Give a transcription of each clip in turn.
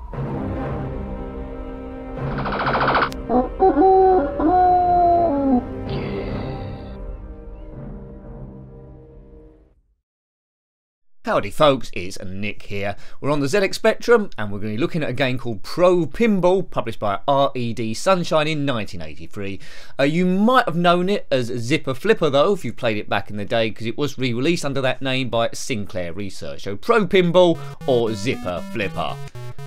Howdy folks, it's Nick here. We're on the ZX Spectrum and we're going to be looking at a game called Pro Pinball, published by R.E.D. Sunshine in 1983. You might have known it as Zipper Flipper though, if you played it back in the day, because it was re-released under that name by Sinclair Research. So Pro Pinball or Zipper Flipper.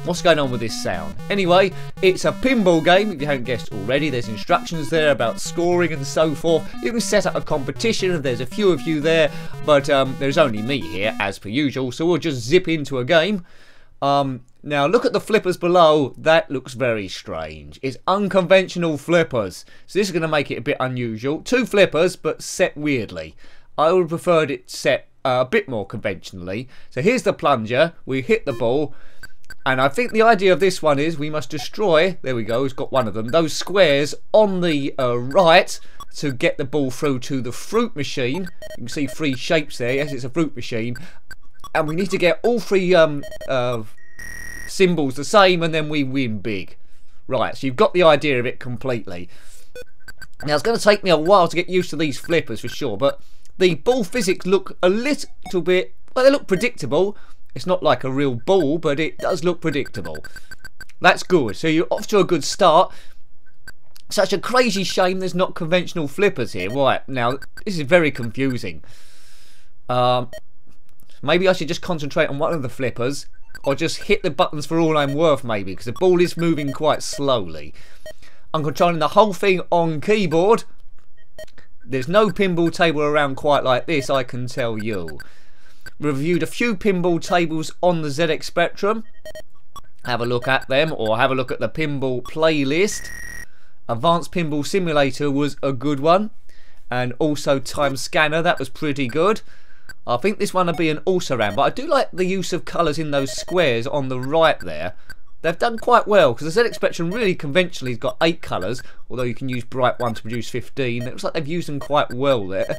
What's going on with this sound? Anyway, it's a pinball game, if you haven't guessed already. There's instructions there about scoring and so forth. You can set up a competition if there's a few of you there, but there's only me here, as per usual, so we'll just zip into a game. Now look at the flippers below. That looks very strange. It's unconventional flippers, so this is going to make it a bit unusual. Two flippers, but set weirdly. I would have preferred it set a bit more conventionally. So here's the plunger, we hit the ball, and I think the idea of this one is we must destroy, there we go, it's got one of them, those squares on the right to get the ball through to the fruit machine. You can see three shapes there, yes, it's a fruit machine. And we need to get all three symbols the same, and then we win big. Right, so you've got the idea of it completely. Now it's going to take me a while to get used to these flippers for sure, but the ball physics look a little bit, well, they look predictable. It's not like a real ball, but it does look predictable. That's good. So you're off to a good start. Such a crazy shame there's not conventional flippers here. Right, now this is very confusing. Maybe I should just concentrate on one of the flippers, or just hit the buttons for all I'm worth maybe, because the ball is moving quite slowly. I'm controlling the whole thing on keyboard. There's no pinball table around quite like this, I can tell you. Reviewed a few pinball tables on the ZX Spectrum. Have a look at them, or have a look at the pinball playlist. Advanced Pinball Simulator was a good one, and also Time Scanner, that was pretty good. I think this one will be an also ran, but I do like the use of colours in those squares on the right there. They've done quite well, because the ZX Spectrum really conventionally has got 8 colours, although you can use bright one to produce 15. It looks like they've used them quite well there.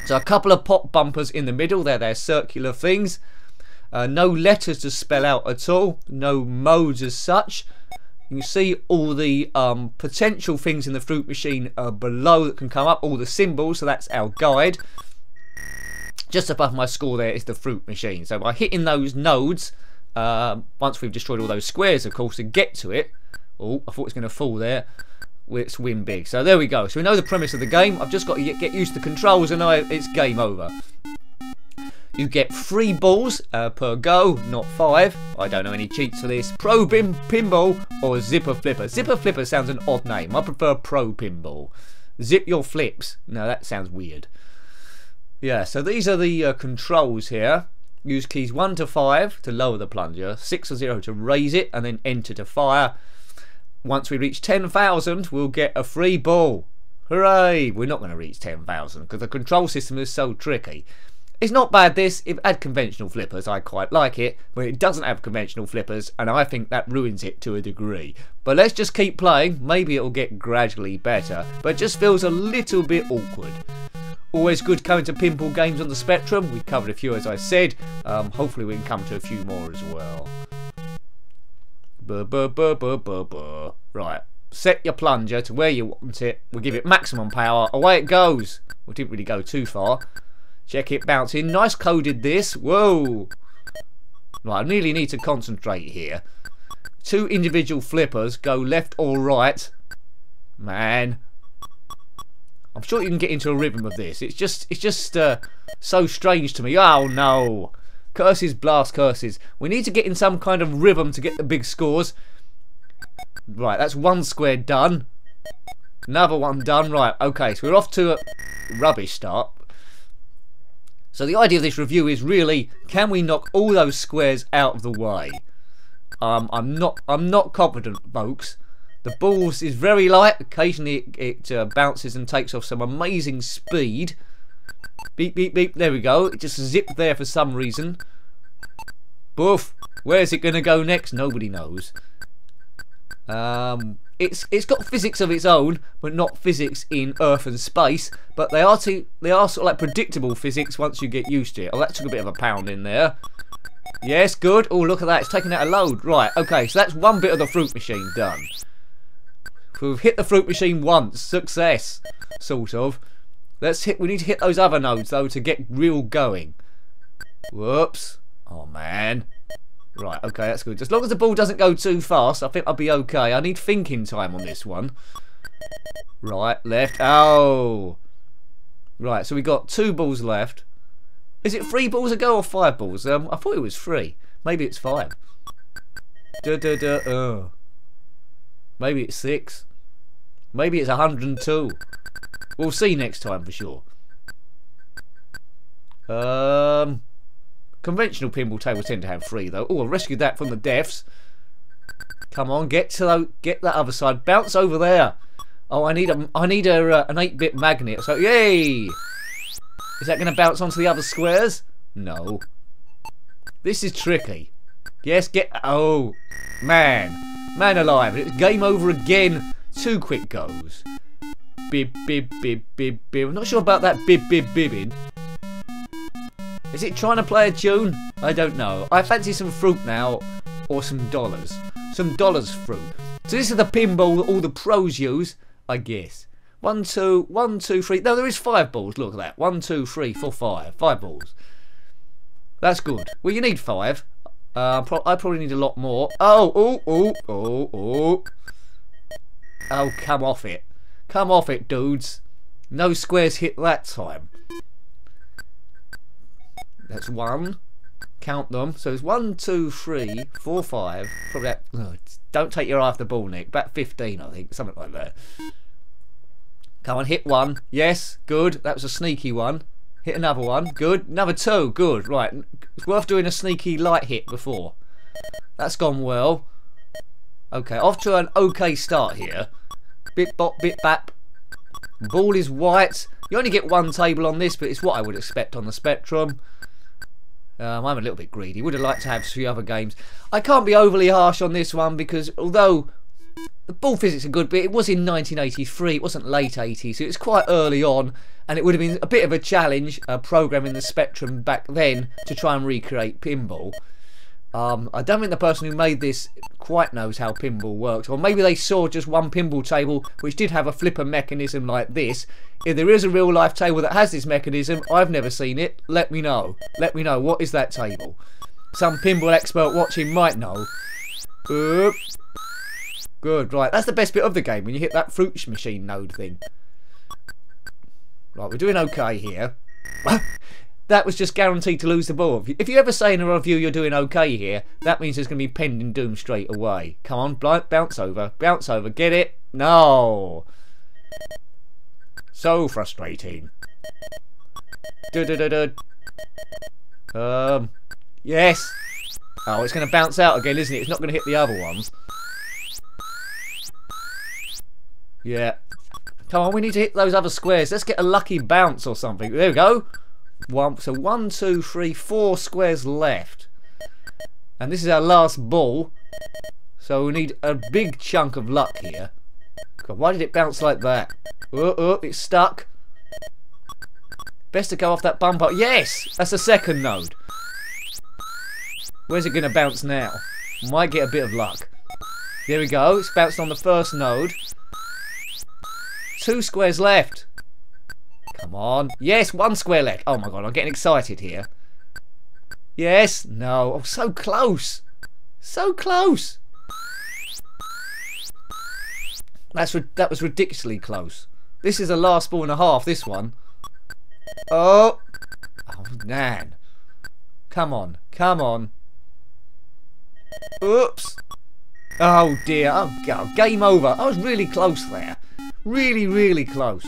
So a couple of pop bumpers in the middle, they're circular things. No letters to spell out at all, no modes as such. You can see all the potential things in the fruit machine below that can come up, all the symbols, so that's our guide. Just above my score there is the fruit machine. So by hitting those nodes, once we've destroyed all those squares of course to get to it, oh, I thought it was going to fall there, let's win big. So there we go. So we know the premise of the game. I've just got to get used to the controls and it's game over. You get 3 balls per go, not 5. I don't know any cheats for this. Pro Pinball or Zipper Flipper. Zipper Flipper sounds an odd name. I prefer Pro Pinball. Zip your flips. No, that sounds weird. Yeah, so these are the controls here. Use keys 1 to 5 to lower the plunger, 6 or 0 to raise it, and then enter to fire. Once we reach 10,000, we'll get a free ball. Hooray! We're not going to reach 10,000 because the control system is so tricky. It's not bad this. If it had conventional flippers, I quite like it, but it doesn't have conventional flippers, and I think that ruins it to a degree. But let's just keep playing. Maybe it'll get gradually better, but it just feels a little bit awkward. Always good coming to pinball games on the Spectrum. We've covered a few, as I said. Hopefully we can come to a few more as well. Right, set your plunger to where you want it. We'll give it maximum power. Away it goes. We didn't really go too far. Check it bouncing. Nice coded this. Whoa. Right, I really need to concentrate here. 2 individual flippers go left or right. Man. I'm sure you can get into a rhythm of this. It's just so strange to me. Oh no. Curses, blast curses. We need to get in some kind of rhythm to get the big scores. Right, that's 1 square done. Another one done. Right, okay, so we're off to a rubbish start. So the idea of this review is really, can we knock all those squares out of the way? I'm not confident, folks. The balls is very light. Occasionally it bounces and takes off some amazing speed. Beep, beep, beep. There we go. It just zipped there for some reason. Boof. Where's it going to go next? Nobody knows. It's got physics of its own, but not physics in Earth and space. But they are sort of like predictable physics once you get used to it. Oh, that took a bit of a pound in there. Yes, good. Oh, look at that. It's taking out a load. Right, okay, so that's one bit of the fruit machine done. We've hit the fruit machine once. Success. Sort of. We need to hit those other nodes, though, to get real going. Whoops. Oh, man. Right, okay, that's good. As long as the ball doesn't go too fast, I think I'll be okay. I need thinking time on this one. Right, left. Oh. Right, so we got 2 balls left. Is it 3 balls a go or 5 balls? I thought it was 3. Maybe it's 5. Maybe it's 6. Maybe it's 102. We'll see next time for sure. Conventional pinball tables tend to have 3 though. Oh, I rescued that from the deaths. Come on, get that other side. Bounce over there. Oh, I need an 8-bit magnet. So yay! Is that going to bounce onto the other squares? No. This is tricky. Yes, oh, man. Man alive. It's game over again. 2 quick goes. Bib, bib, bib, bib, bib. I'm not sure about that bib, bib, bibbing. Is it trying to play a tune? I don't know. I fancy some fruit now. Or some dollars. Some dollars fruit. So this is the pinball that all the pros use, I guess. 1, 2, 1, 2, 3. No, there is 5 balls. Look at that. 1, 2, 3, 4, 5. 5 balls. That's good. Well, you need 5. I probably need a lot more. Oh. Oh, come off it. Come off it, dudes. No squares hit that time. That's 1. Count them. So it's 1, 2, 3, 4, 5. Probably that. Oh, don't take your eye off the ball, Nick. About 15, I think. Something like that. Come on, hit 1. Yes, good. That was a sneaky one. Hit another one. Good. Another 2. Good. Right. It's worth doing a sneaky light hit before. That's gone well. Okay, off to an okay start here. Bit bop, bit bap. Ball is white. You only get 1 table on this, but it's what I would expect on the Spectrum. I'm a little bit greedy. Would have liked to have 3 other games. I can't be overly harsh on this one because although the ball physics are good, but it was in 1983. It wasn't late 80s, so it's quite early on, and it would have been a bit of a challenge programming the Spectrum back then to try and recreate pinball. I don't think the person who made this quite knows how pinball works, or maybe they saw just one pinball table which did have a flipper mechanism like this. If there is a real life table that has this mechanism, I've never seen it. Let me know. Let me know. What is that table? Some pinball expert watching might know. Oops. Good, right. That's the best bit of the game when you hit that fruit machine node thing. Right, we're doing okay here. That was just guaranteed to lose the ball. If you ever say in a review you're doing okay here, that means there's going to be pending doom straight away. Come on, bounce over. Bounce over. Get it? No. So frustrating. Yes. Oh, it's going to bounce out again, isn't it? It's not going to hit the other ones. Yeah. Come on, we need to hit those other squares. Let's get a lucky bounce or something. There we go. So 1, 2, 3, 4 squares left. And this is our last ball. So we need a big chunk of luck here. God, why did it bounce like that? Oh, it's stuck. Best to go off that bumper. Yes! That's the second node. Where's it going to bounce now? Might get a bit of luck. There we go. It's bounced on the first node. 2 squares left. Come on. Yes, 1 square left. Oh my god, I'm getting excited here. Yes. No. Oh, so close. So close. That was ridiculously close. This is the last ball and a half, this one. Oh. Oh, man. Come on. Come on. Oops. Oh, dear. Oh, God. Game over. I was really close there. Really, really close.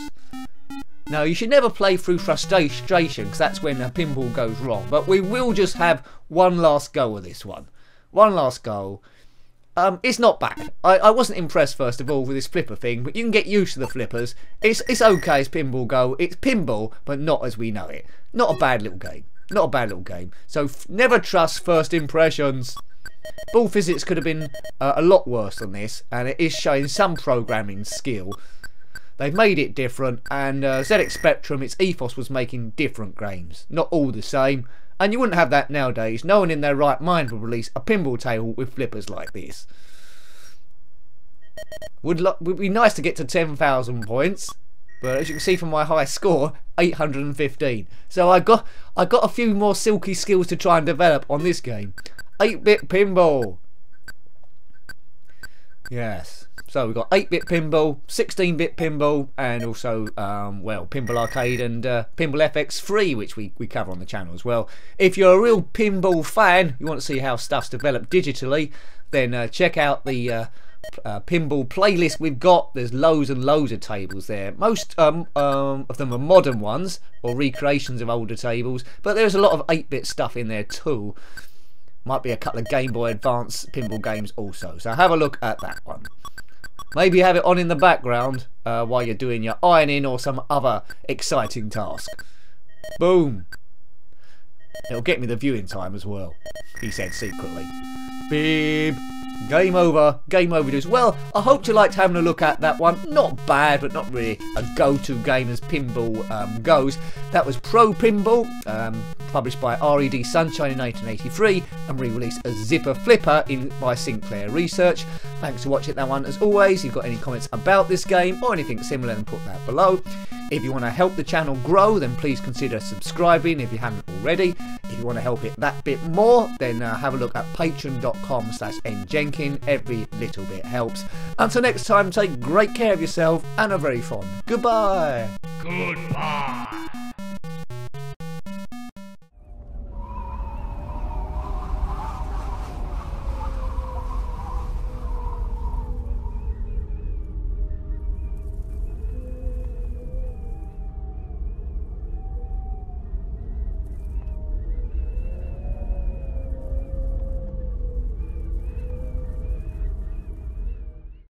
No, you should never play through frustration because that's when a pinball goes wrong. But we will just have one last go of this one. One last go. It's not bad. I wasn't impressed first of all with this flipper thing, but you can get used to the flippers. It's okay as pinball go. It's pinball, but not as we know it. Not a bad little game. Not a bad little game. So never trust first impressions. Ball physics could have been a lot worse than this, and it is showing some programming skill. They've made it different, and ZX Spectrum, its ethos was making different games. Not all the same. And you wouldn't have that nowadays. No one in their right mind would release a pinball table with flippers like this. Would be nice to get to 10,000 points, but as you can see from my high score, 815. So I got a few more silky skills to try and develop on this game. 8-bit pinball. Yes. So we've got 8-bit pinball, 16-bit pinball, and also, well, Pinball Arcade and Pinball FX3, which we cover on the channel as well. If you're a real pinball fan, you want to see how stuff's developed digitally, then check out the pinball playlist we've got. There's loads and loads of tables there. Most of them are modern ones, or recreations of older tables, but there's a lot of 8-bit stuff in there too. Might be a couple of Game Boy Advance pinball games also, so have a look at that one. Maybe have it on in the background while you're doing your ironing or some other exciting task. Boom. It'll get me the viewing time as well, he said secretly. Beep. Game over. Game over dudes. Well, I hope you liked having a look at that one. Not bad, but not really a go-to game as pinball goes. That was Pro Pinball, published by R.E.D. Sunshine in 1983 and re-released as Zipper Flipper by Sinclair Research. Thanks for watching that one. As always, if you've got any comments about this game or anything similar, then put that below. If you want to help the channel grow, then please consider subscribing if you haven't already. If you want to help it that bit more, then have a look at patreon.com/njenkin. Every little bit helps. Until next time, take great care of yourself and are very fond. Goodbye. Goodbye.